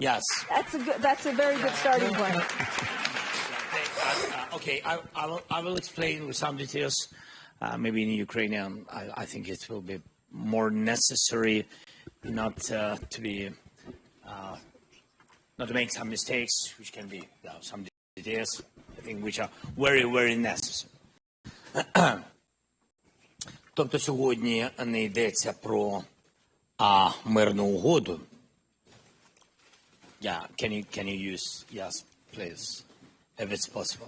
Yes. That's a very good starting point. Okay, I will explain with some details, maybe in Ukrainian. I think it will be more necessary not to make some mistakes, which can be some details, I think, which are very, very necessary. Тобто сьогодні не йдеться про мирну угоду. Yeah, can you use, yes, please, if it's possible.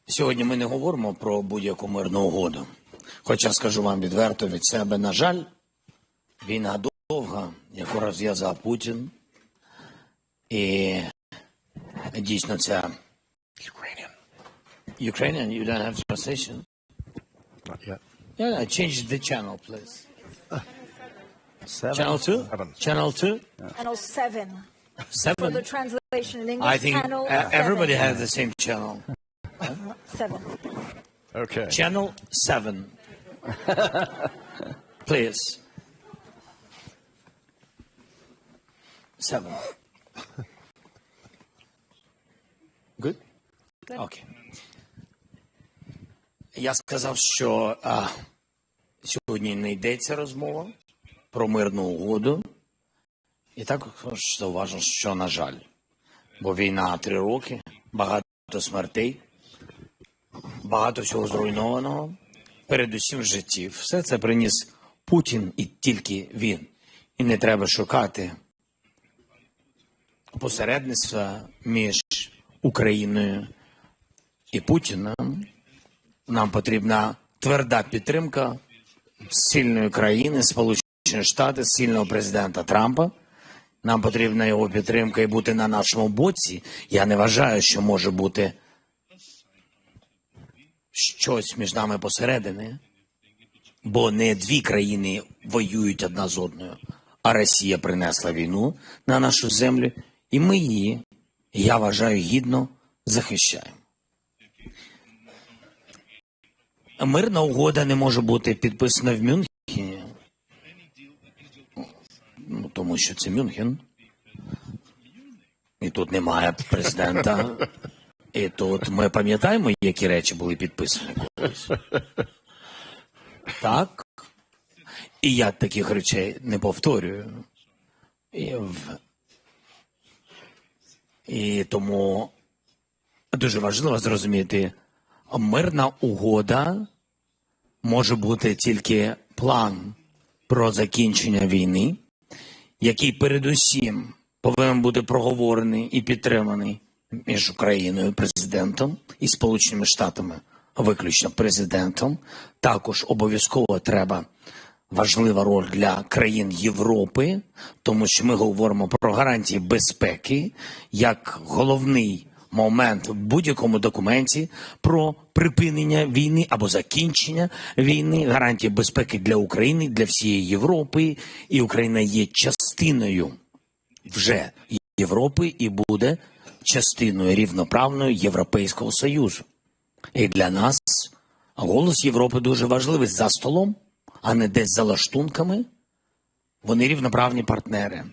Сьогодні ми не говоримо про будь-яку мирну угоду. Хоча, скажу вам відверто від себе, на жаль, війна довга, яку розв'язав Путін. І дійсно ця... Ukrainian, you don't have translation? Not yet. Yeah, change the channel, please. 7? Channel 2? 7. Channel 2? Yeah. Channel 7. 7? For the translation in English, I think channel everybody 7. has the same channel. 7. Okay. Channel 7. Please. 7. Good? Good. Okay. Я сказав, що сьогодні не йдеться розмова про мирну угоду. І також зауважу, що, на жаль, бо війна 3 роки, багато смертей, багато всього зруйнованого, передусім життів. Все це приніс Путін і тільки він. І не треба шукати посередництва між Україною і Путіним. Нам потрібна тверда підтримка сильної країни, Сполучені Штати, сильного президента Трампа. Нам потрібна його підтримка і бути на нашому боці. Я не вважаю, що може бути щось між нами посередині, бо не 2 країни воюють одна з одною, а Росія принесла війну на нашу землю, і ми її, я вважаю, гідно захищаємо. Мирна угода не може бути підписана в Мюнхені, тому що це Мюнхен. І тут немає президента. І тут ми пам'ятаємо, які речі були підписані колись. Так. І я таких речей не повторюю. І тому дуже важливо зрозуміти, мирна угода може бути тільки план про закінчення війни, який передусім повинен бути проговорений і підтриманий між Україною, президентом, і Сполученими Штатами, виключно президентом. Також обов'язково треба важлива роль для країн Європи, тому що ми говоримо про гарантії безпеки як головний момент в будь-якому документі про припинення війни або закінчення війни, гарантії безпеки для України, для всієї Європи. І Україна є частиною вже Європи і буде частиною рівноправною Європейського Союзу. І для нас голос Європи дуже важливий за столом, а не десь за лаштунками. Вони рівноправні партнери.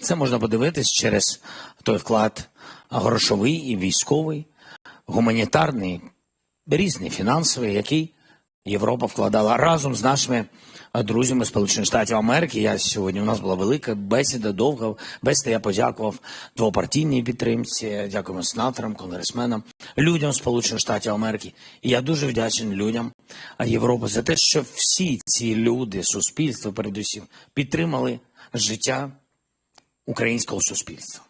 Це можна подивитись через той вклад грошовий і військовий, гуманітарний, різний, фінансовий, який Європа вкладала разом з нашими друзями Сполучених Штатів Америки. У нас була велика бесіда, довга бесіда. Я подякував двопартійній підтримці, дякуємо сенаторам, конгресменам, людям Сполучених Штатів Америки. І я дуже вдячний людям Європи за те, що всі ці люди, суспільство передусім, підтримали життя українського суспільства.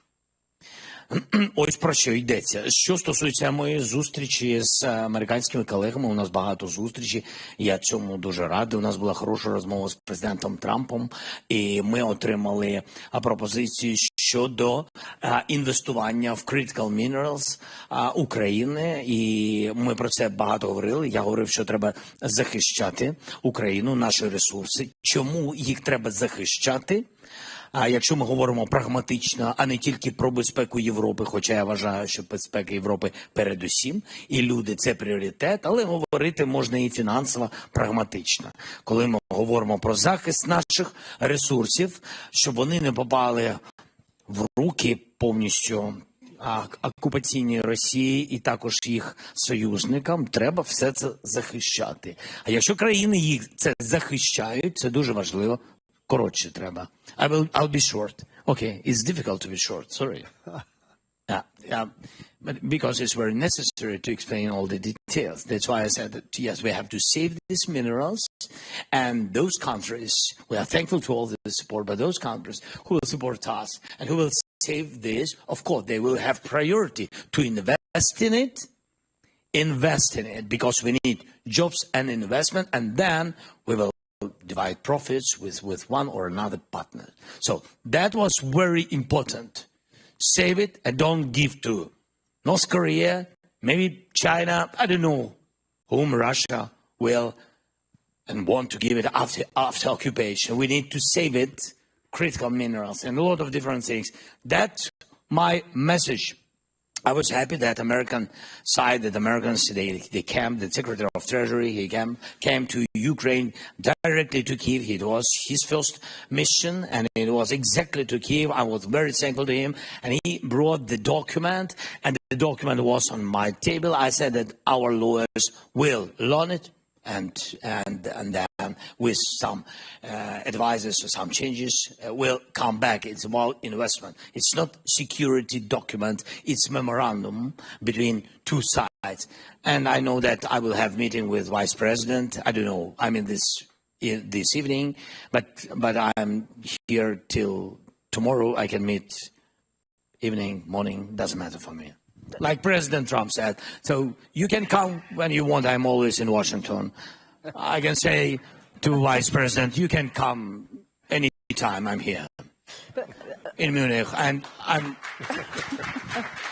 Ось про що йдеться. Що стосується моєї зустрічі з американськими колегами, у нас багато зустрічей, я цьому дуже радий. У нас була хороша розмова з президентом Трампом, і ми отримали пропозицію щодо інвестування в critical minerals України, і ми про це багато говорили. Я говорив, що треба захищати Україну, наші ресурси. Чому їх треба захищати? А якщо ми говоримо прагматично, а не тільки про безпеку Європи, хоча я вважаю, що безпека Європи передусім, і люди – це пріоритет, але говорити можна і фінансово, прагматично. Коли ми говоримо про захист наших ресурсів, щоб вони не попали в руки повністю окупаційній Росії і також їх союзникам, треба все це захищати. А якщо країни їх це захищають, це дуже важливо. Коротше треба. I'll be short. Okay, it's difficult to be short, sorry. But because it's very necessary to explain all the details. That's why I said that, yes, we have to save these minerals. And those countries, we are thankful to all the support, but those countries who will support us and who will save this, of course, they will have priority to invest in it, because we need jobs and investment, and then we will divide profits with one or another partner. So that was very important. Save it and don't give to North Korea, maybe China, I don't know whom Russia will and want to give it after occupation. We need to save it, critical minerals and a lot of different things. That's my message. I was happy that American side, that Americans, they came, the Secretary of Treasury, he came to Ukraine directly to Kyiv. It was his first mission, and it was exactly to Kyiv. I was very thankful to him, and he brought the document, and the document was on my table. I said that our lawyers will learn it, and then with some advices or some changes, will come back. It's about investment. It's not security document. It's memorandum between two sides. And I know that I will have meeting with Vice President. I don't know. I mean this evening, but I'm here till tomorrow. I can meet evening, morning. Doesn't matter for me. Like President Trump said, so you can come when you want. I'm always in Washington. I can say to Vice President, you can come anytime. I'm here in Munich, and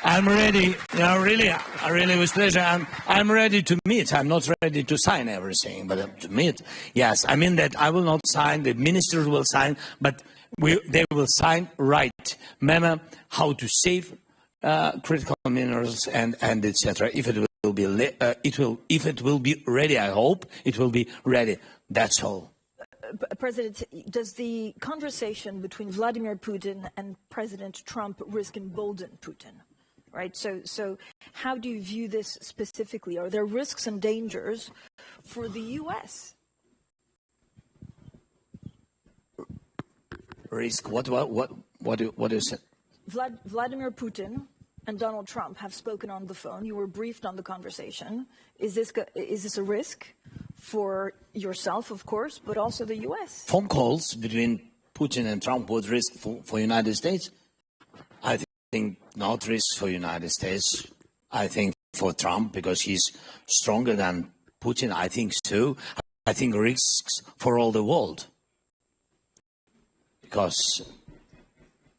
I'm ready. You know, really with pleasure. I'm ready to meet. I'm not ready to sign everything, but to meet. Yes, I mean that I will not sign. The ministers will sign, but they will sign right memo how to save critical minerals and etc. If it will be if it will be ready, I hope it will be ready. That's all. President, does the conversation between Vladimir Putin and President Trump risk embolden Putin? Right. So how do you view this specifically? Are there risks and dangers for the U.S.? Risk? What is it? Vladimir Putin and Donald Trump have spoken on the phone. You were briefed on the conversation. Is this a risk for yourself, of course, but also the U.S.? Phone calls between Putin and Trump would risk for United States? I think not risk for United States. I think for Trump, because he's stronger than Putin. I think so. I think risks for all the world, because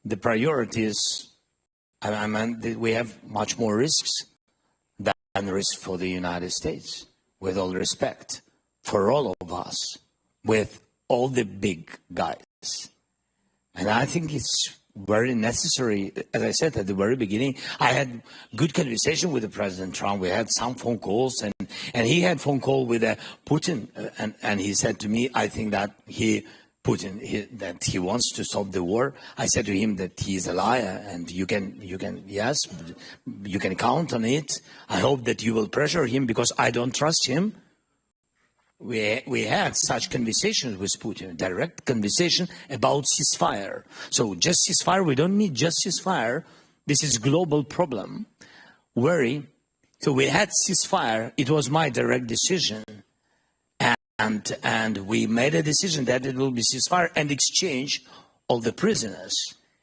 the priorities, I mean, we have much more risks than risk for the United States, with all respect, for all of us, with all the big guys. And I think it's very necessary. As I said at the very beginning, I had good conversation with the President Trump. We had some phone calls, and he had phone call with Putin, and he said to me, I think that Putin, that he wants to stop the war. I said to him that he is a liar, and you can, yes, you can count on it. I hope that you will pressure him, because I don't trust him. We had such conversations with Putin, direct conversation about ceasefire. So just ceasefire, we don't need just ceasefire. This is global problem. So we had ceasefire. It was my direct decision. And we made a decision that it will be ceasefire and exchange all the prisoners.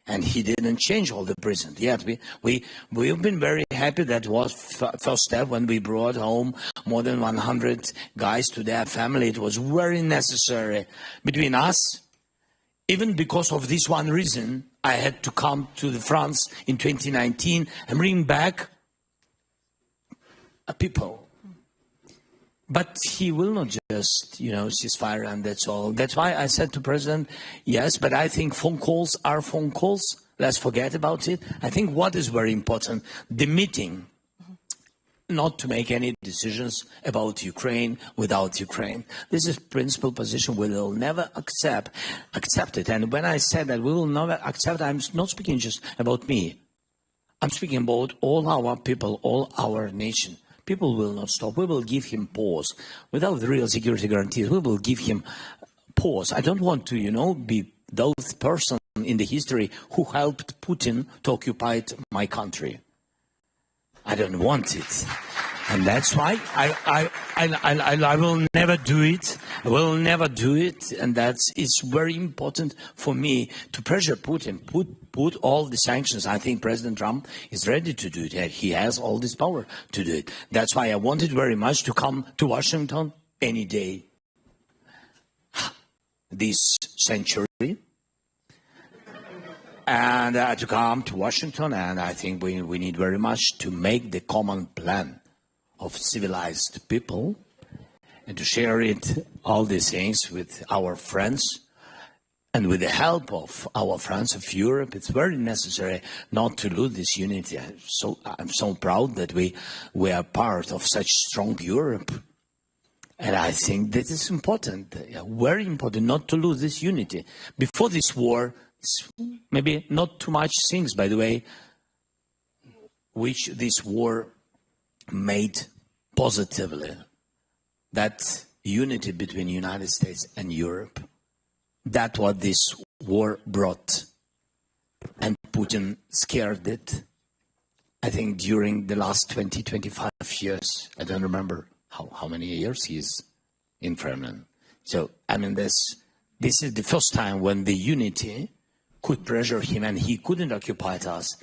And he didn't change all the prisoners. Yet we've been very happy. That was first step when we brought home more than 100 guys to their family. It was very necessary between us. Even because of this one reason, I had to come to France in 2019 and bring back people. But he will not just, cease fire and that's all. That's why I said to President, yes, but I think phone calls are phone calls. Let's forget about it. I think what is very important, the meeting, not to make any decisions about Ukraine without Ukraine. This is principal position we will never accept it. And when I said that we will never accept, I'm not speaking just about me. I'm speaking about all our people, all our nation. People will not stop. We will give him pause. Without real security guarantees, we will give him pause. I don't want to, be those person in the history who helped Putin to occupy my country. I don't want it. And that's why I will never do it. I will never do it. And it's very important for me to pressure Putin, put all the sanctions. I think President Trump is ready to do it. He has all this power to do it. That's why I wanted very much to come to Washington any day this century. And to come to Washington, and I think we need very much to make the common plan of civilized people and to share all these things with our friends and with the help of our friends of Europe. It's very necessary not to lose this unity. I'm so proud that we are part of such strong Europe. And I think that is important, very important, not to lose this unity. Before this war, maybe not too much things, by the way, which this war made positively. That unity between the United States and Europe. That's what this war brought. And Putin scared it. I think during the last 20, 25 years, I don't remember how many years he is in Kremlin. So, this is the first time when the unity could pressure him and he couldn't occupy us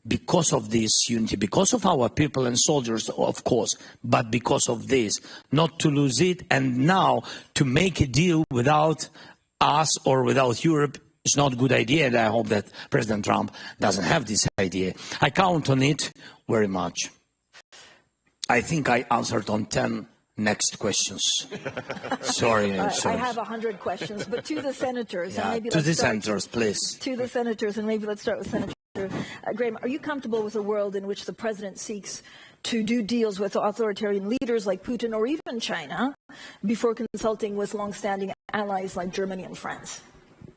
because of this unity, because of our people and soldiers, of course, but because of this, not to lose it. And now to make a deal without us or without Europe is not a good idea. And I hope that President Trump doesn't have this idea. I count on it very much. I think I answered on 10 next questions. Sorry. I have 100 questions, but to the senators. Yeah, and maybe to the senators, please. To the senators, and maybe let's start with Senator Graham. Are you comfortable with a world in which the president seeks to do deals with authoritarian leaders like Putin or even China before consulting with longstanding allies like Germany and France?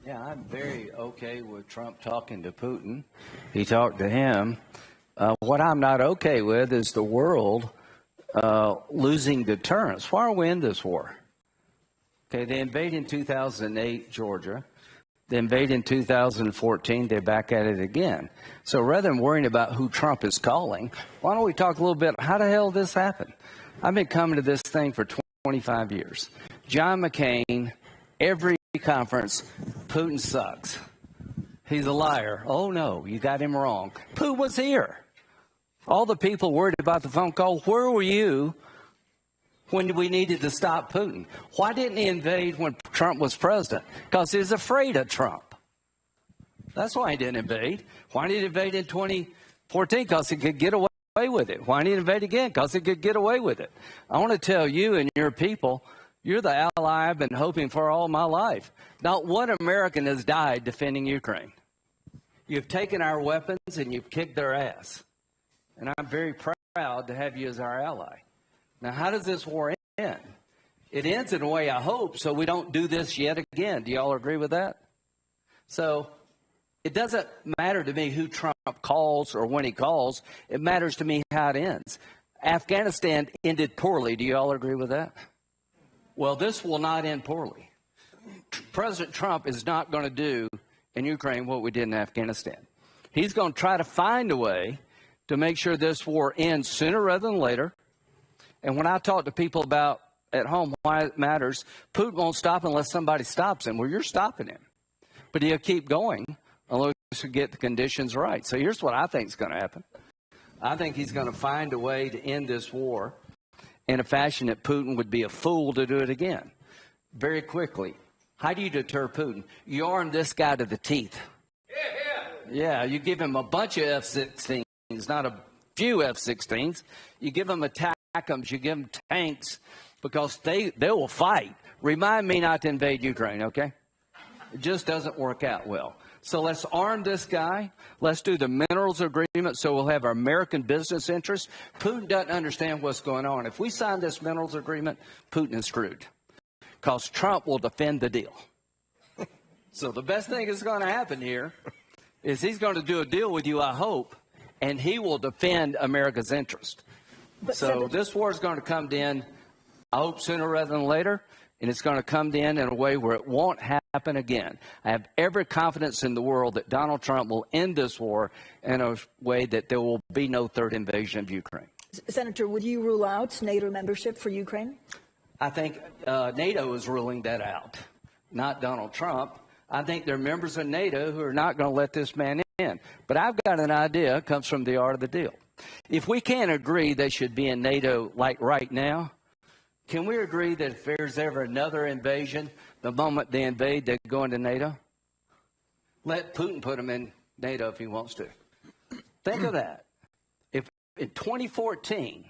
Yeah, I'm very okay with Trump talking to Putin. He talked to him. What I'm not okay with is the world losing deterrence. Why are we in this war? Okay, they invade in 2008 Georgia. They invade in 2014. They're back at it again. So rather than worrying about who Trump is calling, why don't we talk a little bit, how the hell did this happen? I've been coming to this thing for 25 years. John McCain, every conference, Putin sucks. He's a liar. Oh, no, you got him wrong. Putin was here. All the people worried about the phone call, where were you when we needed to stop Putin? Why didn't he invade when Trump was president? Because he was afraid of Trump. That's why he didn't invade. Why did he invade in 2014? Because he could get away with it. Why didn't he invade again? Because he could get away with it. I want to tell you and your people, you're the ally I've been hoping for all my life. Not one American has died defending Ukraine. You've taken our weapons and you've kicked their ass. And I'm very proud to have you as our ally. Now, how does this war end? It ends in a way I hope so we don't do this yet again. Do you all agree with that? So it doesn't matter to me who Trump calls or when he calls. It matters to me how it ends. Afghanistan ended poorly. Do you all agree with that? Well, this will not end poorly. President Trump is not going to do in Ukraine what we did in Afghanistan. He's going to try to find a way to make sure this war ends sooner rather than later. And when I talk to people about at home why it matters, Putin won't stop unless somebody stops him. Well, you're stopping him. But he'll keep going unless we get the conditions right. So here's what I think is going to happen. I think he's going to find a way to end this war in a fashion that Putin would be a fool to do it again. Very quickly, how do you deter Putin? You arm this guy to the teeth. Yeah, you give him a bunch of F-16s, not a few F-16s. You give him ATACMS, you give him tanks, because they will fight. Remind me not to invade Ukraine, okay? It just doesn't work out well. So let's arm this guy. Let's do the minerals agreement so we'll have our American business interests. Putin doesn't understand what's going on. If we sign this minerals agreement, Putin is screwed because Trump will defend the deal. So the best thing that's going to happen here is he's going to do a deal with you, I hope, and he will defend America's interest. So this war is going to come in, I hope, sooner rather than later, and it's going to come in a way where it won't happen again. I have every confidence in the world that Donald Trump will end this war in a way that there will be no third invasion of Ukraine. Senator, would you rule out NATO membership for Ukraine? I think NATO is ruling that out, not Donald Trump. I think there are members of NATO who are not going to let this man in. But I've got an idea. It comes from the art of the deal. If we can't agree they should be in NATO like right now, can we agree that if there's ever another invasion, the moment they invade, they go into NATO? Let Putin put them in NATO if he wants to. Think of that. If in 2014,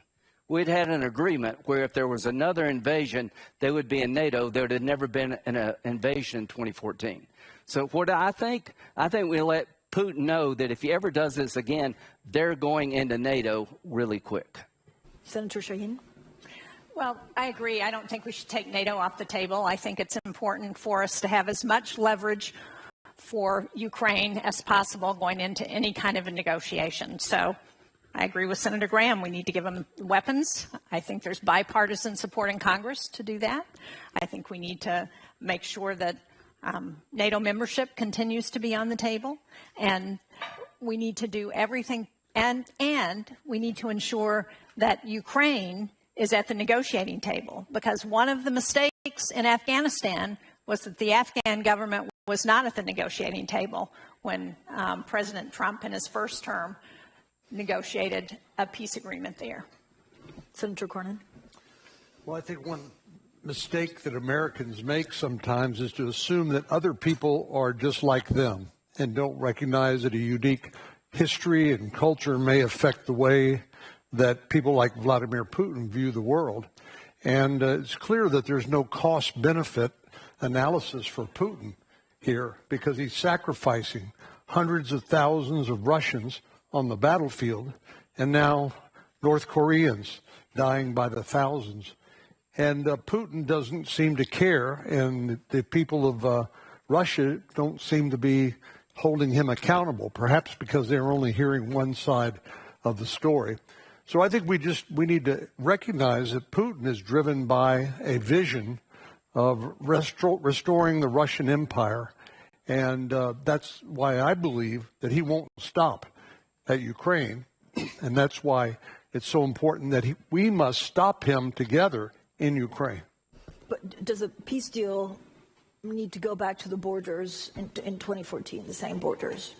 we'd had an agreement where if there was another invasion, they would be in NATO. There would have never been an invasion in 2014. So what do I think? I think we let Putin know that if he ever does this again, they're going into NATO really quick. Senator Shaheen? Well, I agree. I don't think we should take NATO off the table. I think it's important for us to have as much leverage for Ukraine as possible going into any kind of a negotiation. So I agree with Senator Graham. We need to give them weapons. I think there's bipartisan support in Congress to do that. I think we need to make sure that NATO membership continues to be on the table. And we need to do everything. And we need to ensure that Ukraine is at the negotiating table, because one of the mistakes in Afghanistan was that the Afghan government was not at the negotiating table when President Trump in his first term negotiated a peace agreement there. Senator Cornyn? Well, I think one mistake that Americans make sometimes is to assume that other people are just like them and don't recognize that a unique history and culture may affect the way that people like Vladimir Putin view the world. And it's clear that there's no cost-benefit analysis for Putin here, because he's sacrificing hundreds of thousands of Russians on the battlefield, and now North Koreans dying by the thousands. And Putin doesn't seem to care, and the people of Russia don't seem to be holding him accountable, perhaps because they're only hearing one side of the story. So I think we need to recognize that Putin is driven by a vision of restoring the Russian Empire, and that's why I believe that he won't stop at Ukraine, and that's why it's so important that we must stop him together in Ukraine. But does a peace deal need to go back to the borders in 2014, the same borders?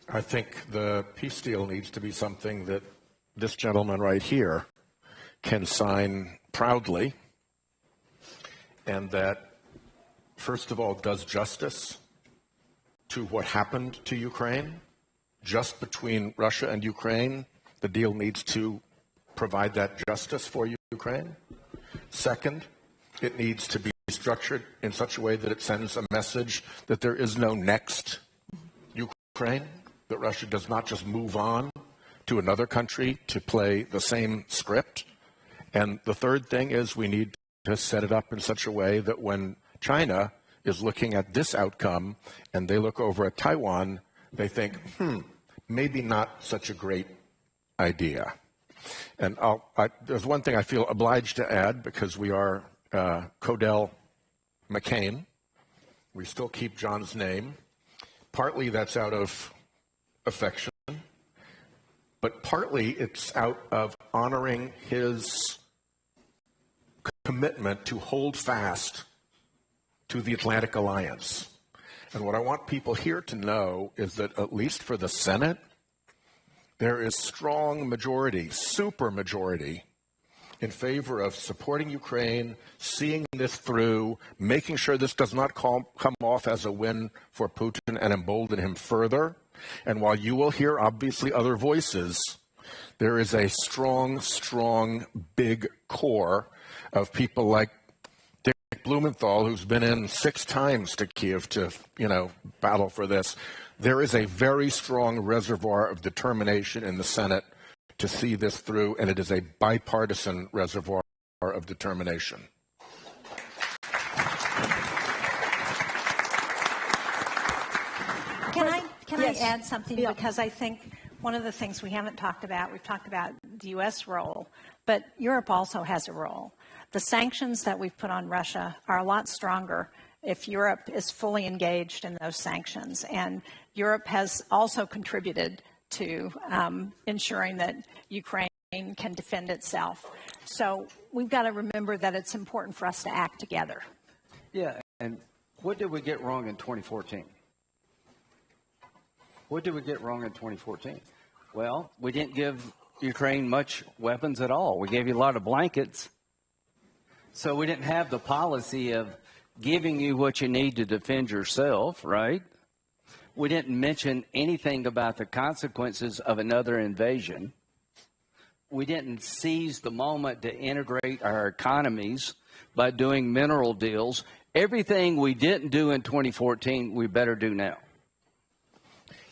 I think the peace deal needs to be something that this gentleman right here can sign proudly, and that, first of all, does justice to what happened to Ukraine. Just between Russia and Ukraine, the deal needs to provide that justice for Ukraine. Second, it needs to be structured in such a way that it sends a message that there is no next Ukraine, that Russia does not just move on to another country to play the same script. And the third thing is we need to set it up in such a way that when China is looking at this outcome and they look over at Taiwan, they think, maybe not such a great idea. And there's one thing I feel obliged to add, because we are Codell McCain. We still keep John's name. Partly that's out of affection, but partly it's out of honoring his commitment to hold fast to the Atlantic Alliance. And what I want people here to know is that, at least for the Senate, there is strong majority, super majority, in favor of supporting Ukraine, seeing this through, making sure this does not come off as a win for Putin and embolden him further. And while you will hear, obviously, other voices There is a strong, big core of people like Dick Blumenthal, who's been in 6 times to Kiev to, battle for this. There is a very strong reservoir of determination in the Senate to see this through, and it is a bipartisan reservoir of determination. Can I add something? Yeah. Because I think one of the things we haven't talked about, we've talked about the U.S. role, but Europe also has a role. The sanctions that we've put on Russia are a lot stronger if Europe is fully engaged in those sanctions. And Europe has also contributed to ensuring that Ukraine can defend itself. So we've got to remember that it's important for us to act together. Yeah, and what did we get wrong in 2014? What did we get wrong in 2014? Well, we didn't give Ukraine much weapons at all. We gave you a lot of blankets. So we didn't have the policy of giving you what you need to defend yourself, right? We didn't mention anything about the consequences of another invasion. We didn't seize the moment to integrate our economies by doing mineral deals. Everything we didn't do in 2014, we better do now.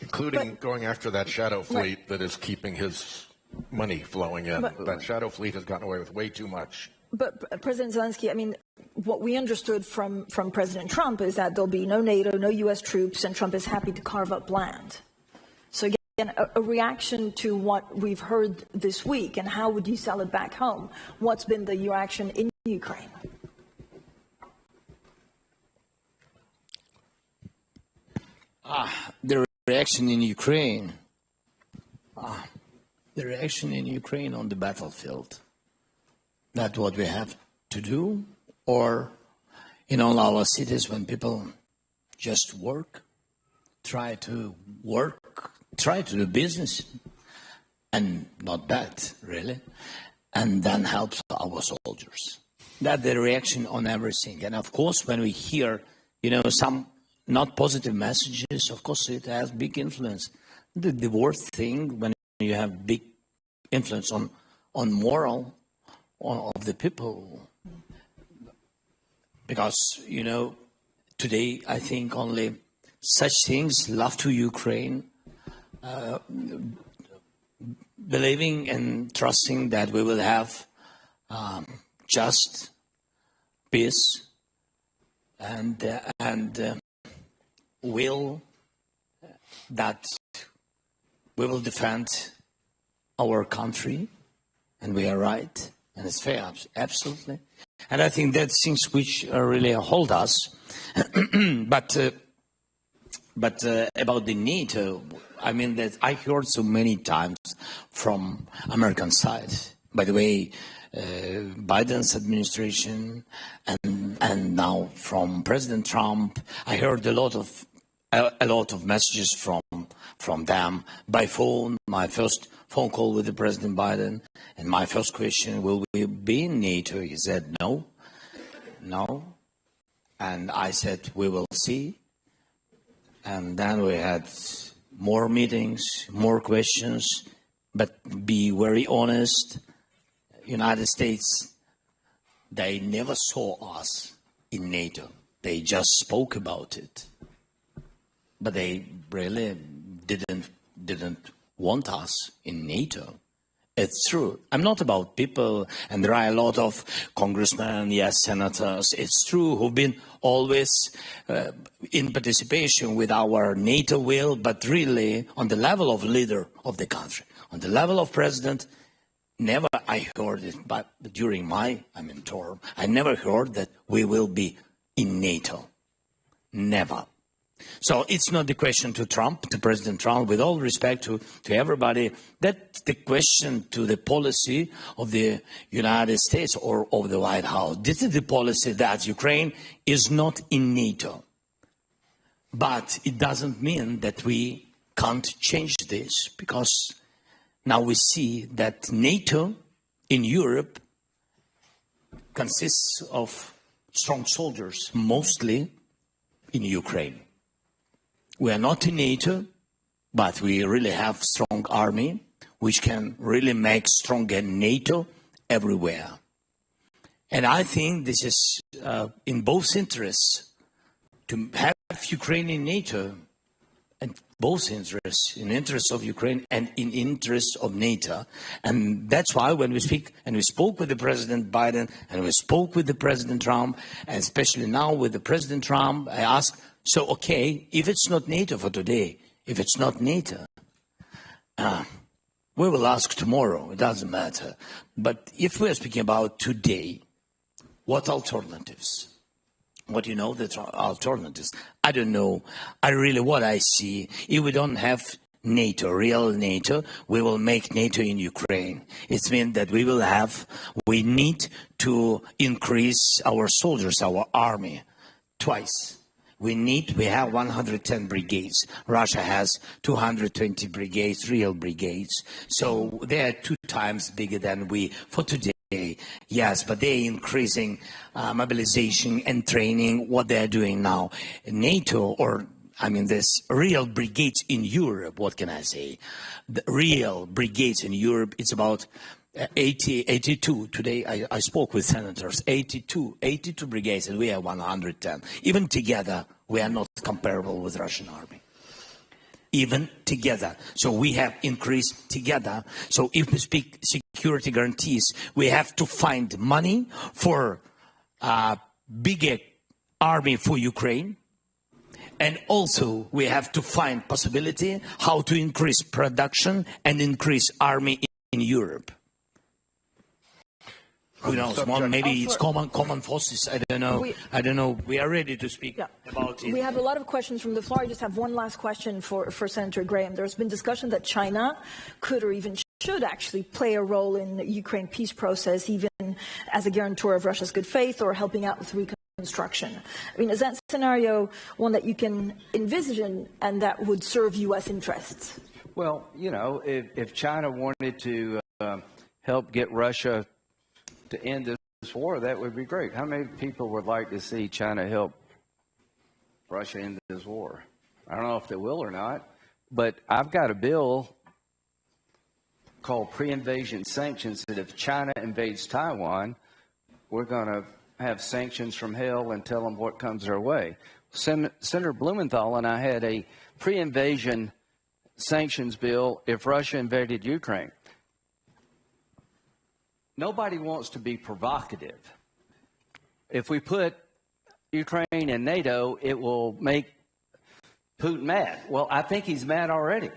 Including going after that shadow fleet that is keeping his money flowing in. That shadow fleet has gotten away with way too much. But President Zelensky, I mean, what we understood from President Trump is that there'll be no NATO, no U.S. troops, and Trump is happy to carve up land. So again, a reaction to what we've heard this week, and how would you sell it back home? What's been the reaction in Ukraine? The reaction in Ukraine. The reaction in Ukraine on the battlefield. That's what we have to do, or in all our cities when people just work, try to do business, and not bad, really, and then help our soldiers. That's the reaction on everything. And of course, when we hear, some not positive messages, of course, it has big influence. The worst thing when you have big influence on moral of the people, because today I think only such things, love to Ukraine, believing and trusting that we will have just peace and will that we will defend our country, and we are right. And it's fair, absolutely. And I think that's things which really hold us. But about the NATO, I mean, that I heard so many times from American side. By the way, Biden's administration and now from President Trump, I heard a lot of messages from them by phone. My first phone call with the President Biden, and my first question, will we be in NATO? He said, no. And I said, we will see. And then we had more meetings, more questions, but be very honest, United States, they never saw us in NATO. They just spoke about it. But they really didn't want us in NATO. It's true. I'm not about people, and there are a lot of congressmen, yes, senators, it's true, who've been always in participation with our NATO will, but really on the level of leader of the country, on the level of president, never I heard it, but during my term, I never heard that we will be in NATO. Never. So it's not the question to Trump, to President Trump, with all respect to everybody. That's the question to the policy of the United States or of the White House. This is the policy that Ukraine is not in NATO. But it doesn't mean that we can't change this, because now we see that NATO in Europe consists of strong soldiers, mostly in Ukraine. We are not in NATO, but we really have strong army. which can really make stronger NATO everywhere. And I think this is in both interests to have Ukrainian NATO, and both interests, in interest of Ukraine and in interest of NATO. And that's why when we speak, and we spoke with the President Biden, and we spoke with the President Trump, and especially now with the President Trump, I asked, so okay, if it's not NATO for today, if it's not NATO, we will ask tomorrow, it doesn't matter. But if we're speaking about today, what alternatives? What you know, the alternatives? I don't know. What I see, if we don't have NATO, real NATO, we will make NATO in Ukraine. It means that we need to increase our soldiers, our army, twice. We have 110 brigades. Russia has 220 brigades, real brigades. So they are 2 times bigger than we for today. Yes, but they're increasing mobilization and training, what they're doing now. NATO, this real brigades in Europe, what can I say? The real brigades in Europe, it's about 82. Today I spoke with senators, 82 brigades, and we have 110. Even together, we are not comparable with Russian army. Even together. So we have increased together. So if we speak security guarantees, we have to find money for a bigger army for Ukraine. And also we have to find possibility how to increase production and increase army in Europe. Who knows? Maybe it's common forces. I don't know. We are ready to speak about it. We have a lot of questions from the floor. I just have one last question for Senator Graham. There's been discussion that China could or even should actually play a role in the Ukraine peace process, even as a guarantor of Russia's good faith or helping out with reconstruction. I mean, is that scenario one that you can envision and that would serve U.S. interests? Well, if China wanted to help get Russia to end this war, that would be great. How many people would like to see China help Russia end this war? I don't know if they will or not, but I've got a bill called pre-invasion sanctions that if China invades Taiwan, we're going to have sanctions from hell and tell them what comes their way. Senator Blumenthal and I had a pre-invasion sanctions bill if Russia invaded Ukraine. Nobody wants to be provocative. If we put Ukraine in NATO, it will make Putin mad. Well, I think he's mad already.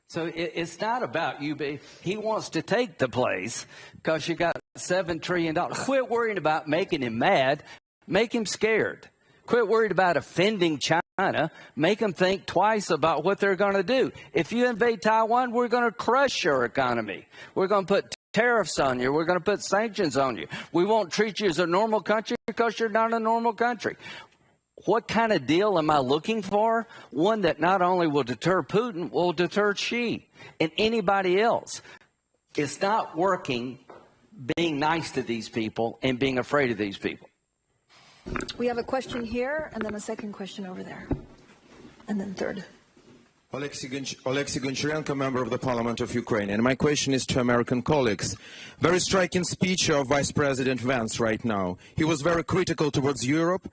So it's not about you. He wants to take the place because you got $7 trillion. Quit worrying about making him mad. Make him scared. Quit worried about offending China. Make them think twice about what they're going to do. If you invade Taiwan, we're going to crush your economy. We're going to put tariffs on you. We're going to put sanctions on you. We won't treat you as a normal country because you're not a normal country. What kind of deal am I looking for? One that not only will deter Putin, will deter Xi and anybody else. It's not working being nice to these people and being afraid of these people. We have a question here, and then a second question over there, and then third. Alexei Goncharenko, member of the Parliament of Ukraine. And my question is to American colleagues. Very striking speech of Vice President Vance right now. He was very critical towards Europe,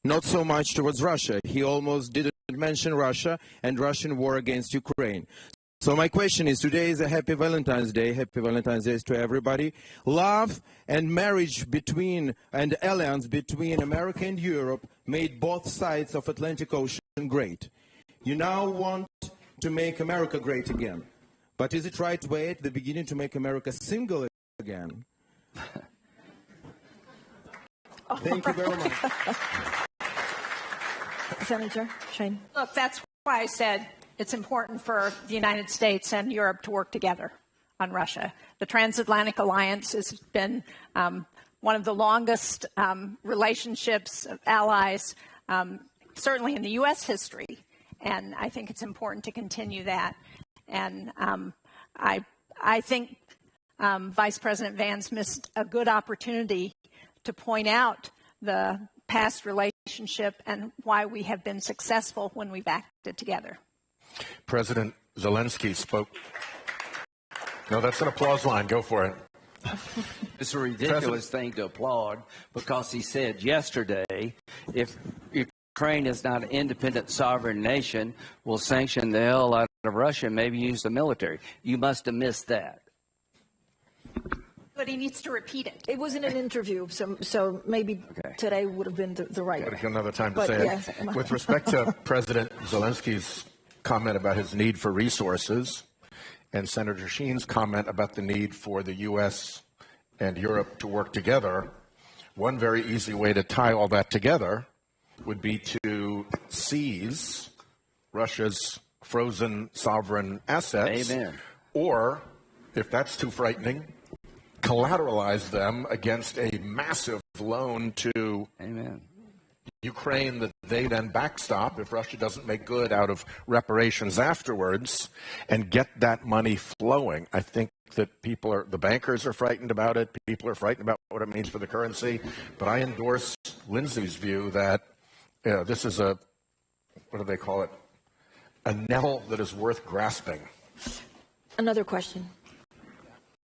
not so much towards Russia. He almost didn't mention Russia and Russian war against Ukraine. So my question is, today is a happy Valentine's Day. Happy Valentine's Day to everybody. Love and marriage between, and alliance between America and Europe made both sides of Atlantic Ocean great. You now want to make America great again. But is it right way at the beginning to make America single again? Thank you very much. Senator Sheann. Look, that's why I said it's important for the United States and Europe to work together on Russia. The transatlantic alliance has been one of the longest relationships of allies, certainly in the U.S. history. And I think it's important to continue that. And I think Vice President Vance missed a good opportunity to point out the past relationship and why we have been successful when we've acted together. President Zelensky spoke. No, that's an applause line. Go for it. It's a ridiculous thing to applaud because he said yesterday, if Ukraine is not an independent sovereign nation, we'll sanction the hell out of Russia and maybe use the military. You must have missed that. But he needs to repeat it. It was in an interview, so maybe today would have been the right. Got another time to But say yes. it. With respect to President Zelensky's comment about his need for resources, and Senator Shaheen's comment about the need for the U.S. and Europe to work together, one very easy way to tie all that together would be to seize Russia's frozen sovereign assets. Amen. Or, if that's too frightening, collateralize them against a massive loan to Amen. Ukraine that they then backstop if Russia doesn't make good out of reparations afterwards, and get that money flowing. I think that the bankers are frightened about it. People are frightened about what it means for the currency. But I endorse Lindsey's view that this is what do they call it? A nettle that is worth grasping. Another question.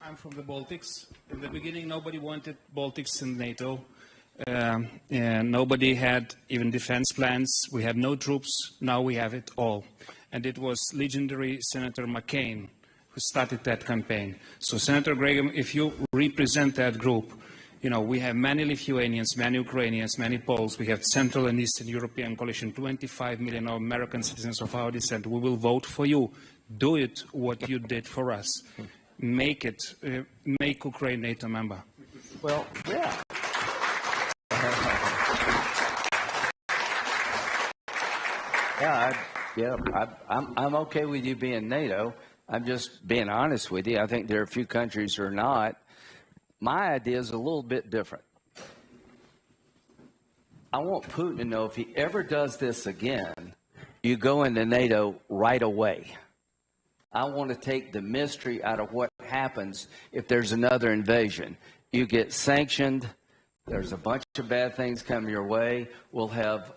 I'm from the Baltics. In the beginning, nobody wanted Baltics in NATO. And nobody had even defense plans. We had no troops. Now we have it all. And it was legendary Senator McCain who started that campaign. So Senator Graham, if you represent that group, you know, we have many Lithuanians, many Ukrainians, many Poles. We have Central and Eastern European coalition, 25 million American citizens of our descent. We will vote for you. Do it what you did for us. Make Ukraine NATO member. Well, yeah. I'm okay with you being NATO. I'm just being honest with you. I think there are a few countries who are not. My idea is a little bit different. I want Putin to know if he ever does this again, you go into NATO right away. I want to take the mystery out of what happens if there's another invasion. You get sanctioned. There's a bunch of bad things coming your way. We'll have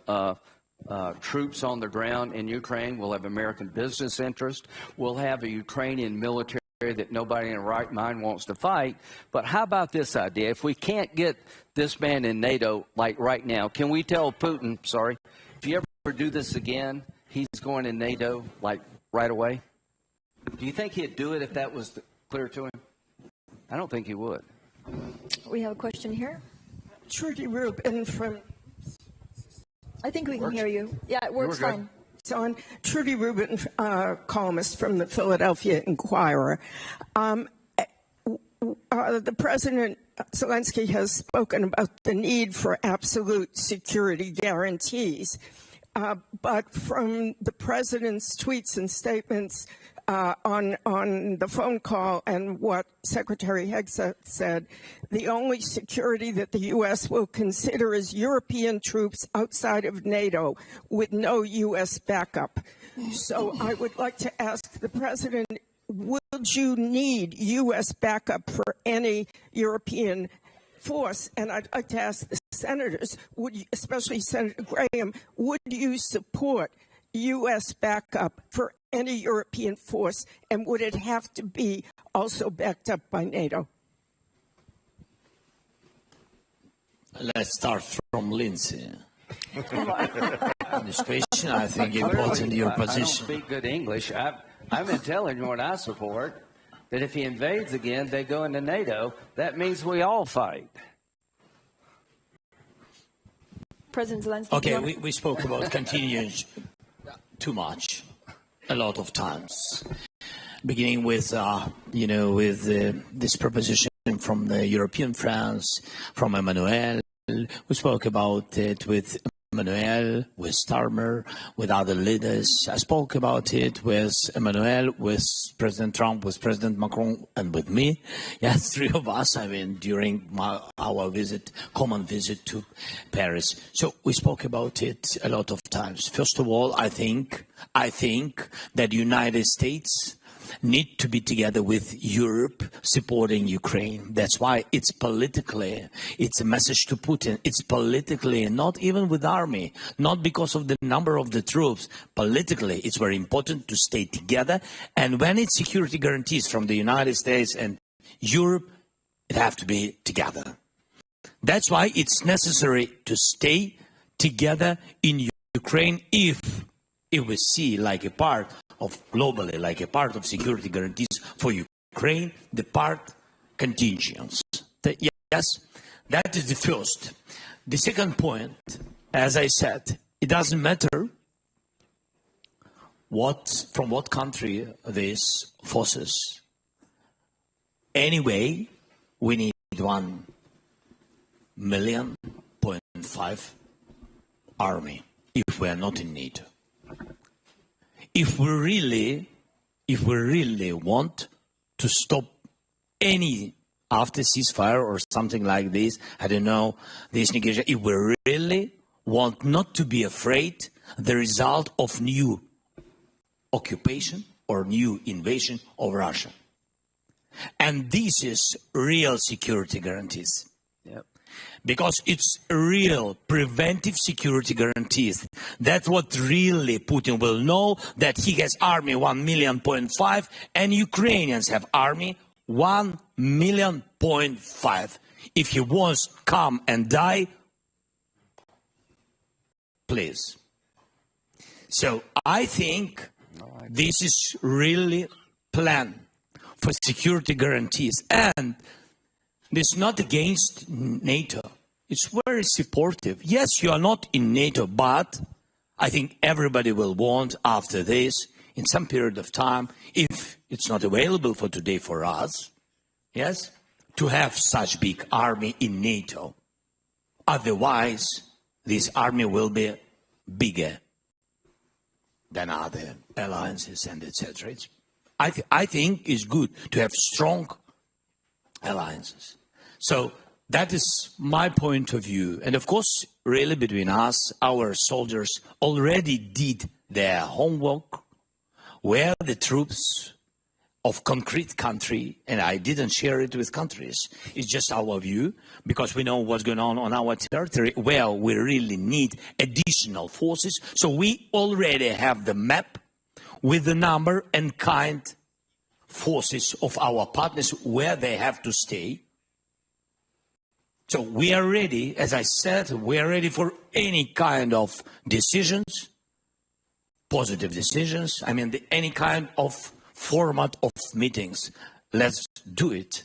troops on the ground in Ukraine. We'll have American business interest. We'll have a Ukrainian military that nobody in their right mind wants to fight. But how about this idea? If we can't get this man in NATO, like right now, can we tell Putin, if you ever do this again, he's going in NATO, like right away? Do you think he'd do it if that was clear to him? I don't think he would. We have a question here. Trudy Rubin from... I think we can hear you. Yeah, it works fine. So I'm Trudy Rubin, columnist from the Philadelphia Inquirer. The President Zelensky has spoken about the need for absolute security guarantees. But from the President's tweets and statements on the phone call and what Secretary Hegseth said, the only security that the U.S. will consider is European troops outside of NATO with no U.S. backup. So I would like to ask the President, would you need U.S. backup for any European force? And I'd like to ask the senators, especially Senator Graham, would you support U.S. backup for any European force, and would it have to be also backed up by NATO? Let's start from Lindsey. On this question, I think important your position. I don't speak good English. I've been telling you what I support, that if he invades again, they go into NATO. That means we all fight. President Zelensky. Okay, we spoke about continuing too much, a lot of times, beginning with, this proposition from the European friends, from Emmanuel. We spoke about it with Emmanuel, with Starmer, with other leaders. I spoke about it with Emmanuel, with President Trump, with President Macron, and with me. Yes, three of us, during our common visit to Paris. So we spoke about it a lot of times. First of all, I think that the United States need to be together with Europe supporting Ukraine. That's why it's politically, it's a message to Putin. It's politically, not even with army, not because of the number of the troops. Politically, it's very important to stay together. And when it's security guarantees from the United States and Europe, it have to be together. That's why it's necessary to stay together in Ukraine if we see like a part of globally, like a part of security guarantees for Ukraine, the part contingents. Yes, that is the first. The second point, as I said, it doesn't matter from what country these forces. Anyway, we need 1.5 million army if we are not in NATO. If we really want to stop any after ceasefire or something like this, I don't know, this negotiation, if we really want not to be afraid the result of new occupation or new invasion of Russia. And this is real security guarantees. Yep. Because it's real preventive security guarantees. That's what really Putin will know, that he has army 1.5 million and Ukrainians have army 1.5 million. If he wants to come and die, please. So I think this is really plan for security guarantees. And it's not against NATO. It's very supportive. Yes, you are not in NATO, but I think everybody will want after this, in some period of time, if it's not available for today for us, yes, to have such big army in NATO. Otherwise, this army will be bigger than other alliances and etc. I think it's good to have strong alliances. So that is my point of view. And of course, really between us, our soldiers already did their homework, where the troops of concrete country, and I didn't share it with countries, it's just our view, because we know what's going on our territory, where we really need additional forces. So we already have the map with the number and kind forces of our partners where they have to stay. So we are ready, as I said, we are ready for any kind of decisions, positive decisions. I mean, any kind of format of meetings. Let's do it.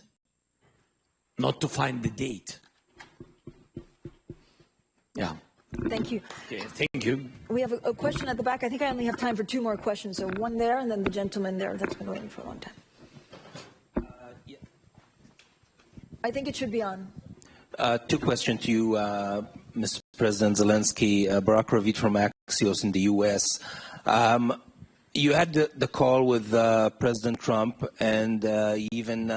Not to find the date. Yeah. Thank you. Okay, thank you. We have a question at the back. I think I only have time for 2 more questions. So one there, and then the gentleman there that's been waiting for a long time. Yeah. I think it should be on. 2 questions to you, Mr. President Zelensky. Barack Ravid from Axios in the U.S. You had the call with President Trump, and he even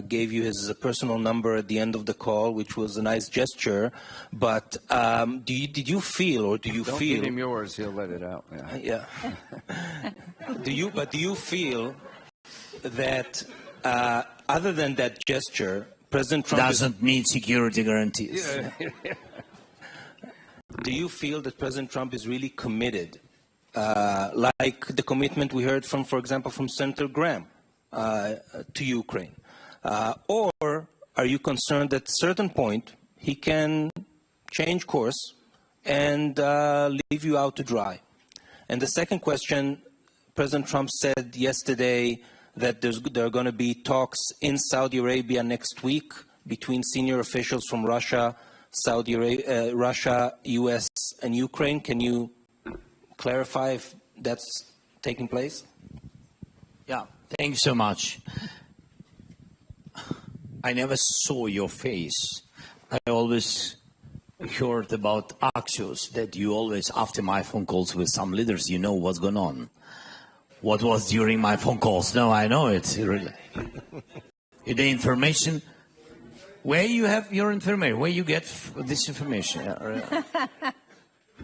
gave you his personal number at the end of the call, which was a nice gesture. But did you feel, or do you Don't feel? give him yours; he'll let it out. Yeah. Do you feel that other than that gesture, President Trump doesn't need security guarantees? Do you feel that President Trump is really committed? Like the commitment we heard from, for example, from Senator Graham to Ukraine? Or are you concerned that at a certain point he can change course and leave you out to dry? And the second question, President Trump said yesterday that there are going to be talks in Saudi Arabia next week between senior officials from Russia, Russia, US, and Ukraine. Can you clarify if that's taking place? Yeah, thank you so much. I never saw your face. I always heard about Axios, that you always, after my phone calls with some leaders, you know what's going on. What was during my phone calls? No, I know it. Really. The information, where you have your information, where you get this information?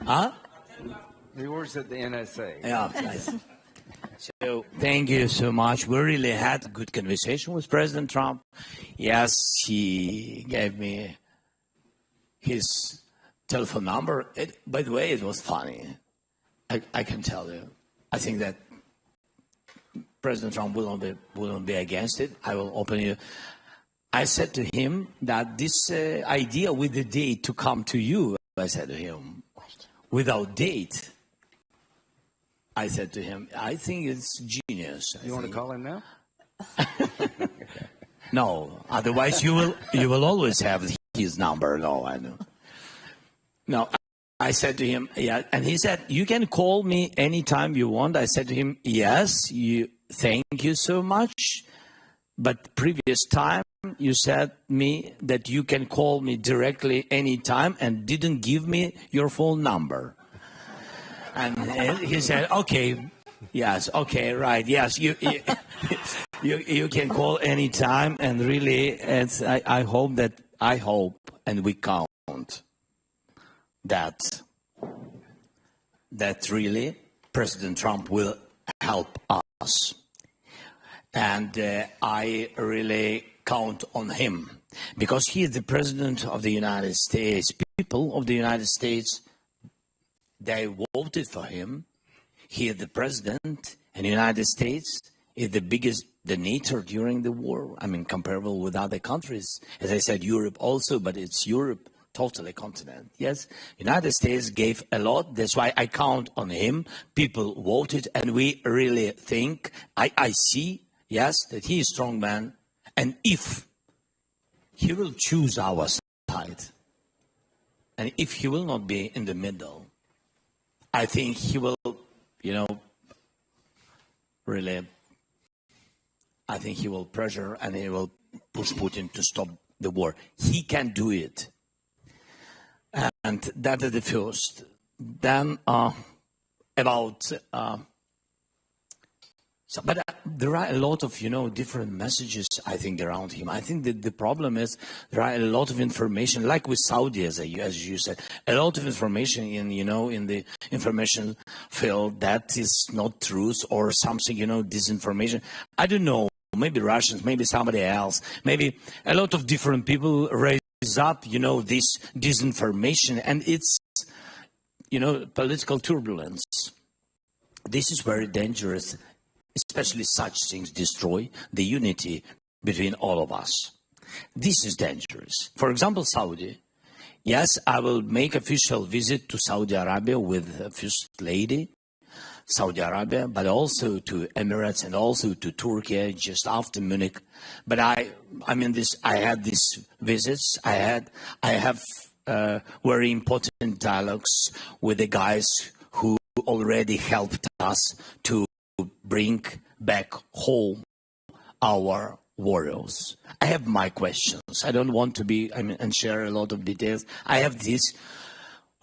Huh? Yours at the NSA. Yeah. So thank you so much. We really had a good conversation with President Trump. Yes, he gave me his telephone number. By the way, it was funny. I can tell you. I think that President Trump will not be against it. I will open you. I said to him that this idea with the date to come to you, I said to him, without date, I said to him, I think it's genius. You want to call him now? No, otherwise you will always have his number. No, I know. No, I said to him, yeah, and he said, you can call me anytime you want. I said to him, yes, thank you so much. But previous time you said me that you can call me directly anytime and didn't give me your phone number. And he said, okay, yes, okay, right, yes, you can call anytime, and really, I hope and we count that really President Trump will help us. And I really count on him, because he is the President of the United States. People of the United States, they voted for him. He is the president, and the United States is the biggest donator during the war. I mean, comparable with other countries. As I said, Europe also, but it's Europe, totally continent. Yes, United States gave a lot. That's why I count on him. People voted, and we really think, I see, yes, that he is a strong man. And if he will choose our side, and if he will not be in the middle, I think he will, really, I think he will pressure and he will push Putin to stop the war. He can do it. And that is the first. Then but there are a lot of, different messages, I think, around him. I think that the problem is there are a lot of information, like with Saudi, as you said, a lot of information in the information field that is not truth or something, disinformation. I don't know, maybe Russians, maybe somebody else, maybe a lot of different people raise up, this disinformation, and it's, political turbulence. This is very dangerous. Especially such things destroy the unity between all of us. This is dangerous. For example, Saudi. Yes, I will make official visit to Saudi Arabia with the First Lady, Saudi Arabia, but also to Emirates and also to Turkey just after Munich. But I had these visits. I have very important dialogues with the guys who already helped us to bring back home our warriors. I have my questions. I don't want to and share a lot of details. I have this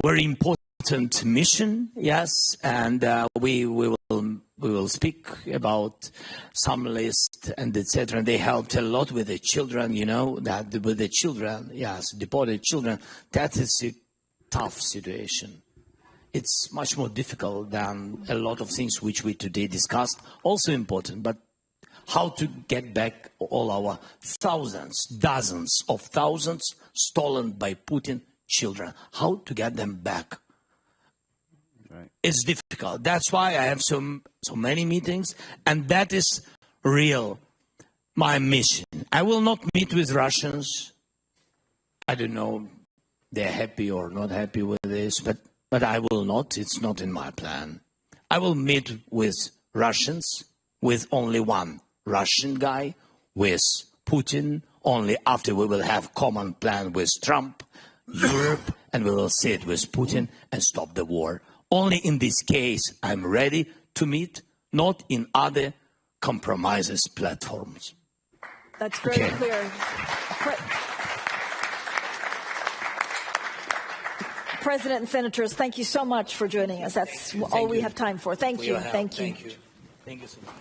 very important mission, yes, and we will speak about some list and etc. And they helped a lot with the children, with the children, yes, deported children. That is a tough situation. It's much more difficult than a lot of things which we today discussed. Also important, but how to get back all our dozens of thousands stolen by Putin children. How to get them back. Right. It's difficult. That's why I have so many meetings, and that is my mission. I will not meet with Russians. I don't know they're happy or not happy with this, but I will not. It's not in my plan. I will meet with Russians, with only one Russian guy, with Putin, only after we will have common plan with Trump, Europe, and we will sit with Putin and stop the war. Only in this case, I'm ready to meet, not in other compromises platforms. That's very clear. President and Senators, thank you so much for joining us. That's all we have time for. Thank you. Thank you. Thank you so much.